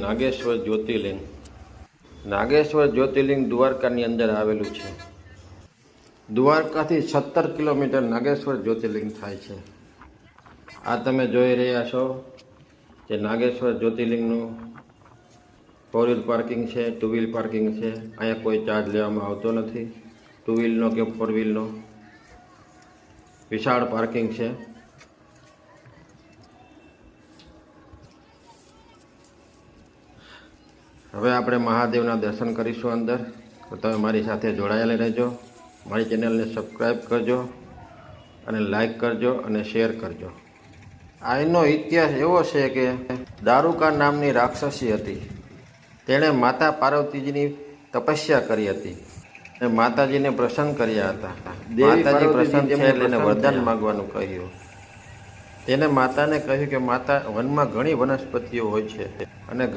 નાગેશ્વર જ્યોતિર્લિંગ. નાગેશ્વર જ્યોતિર્લિંગ દ્વારકાની અંદર આવેલું છે. દ્વારકાથી 17 કિલોમીટર નાગેશ્વર જ્યોતિર્લિંગ થાય છે. આ તમે જોઈ રહ્યા છો જે નાગેશ્વર જ્યોતિર્લિંગનું 4 વ્હીલ પાર્કિંગ છે, 2 વ્હીલ પાર્કિંગ છે. અહીંયા કોઈ ચાર્જ લેવામાં આવતો નથી. 2 વ્હીલનો કે 4 વ્હીલનો વિશાળ પાર્કિંગ છે. હવે આપણે મહાદેવના દર્શન કરીશું અંદર. તો તમે મારી સાથે જોડાયેલા રહેજો. મારી ચેનલને સબસ્ક્રાઈબ કરજો અને લાઈક કરજો અને શેર કરજો. આનો ઇતિહાસ એવો છે કે દારૂકા નામની રાક્ષસી હતી. તેણે માતા પાર્વતીજીની તપસ્યા કરી હતી અને માતાજીને પ્રસન્ન કર્યા હતા. માતાજી પ્રસન્ન થયા એટલે એને વરદાન માંગવાનું કહ્યું. તેને માતાને કહ્યું કે માતા, વનમાં ઘણી વનસ્પતિઓ હોય છે અને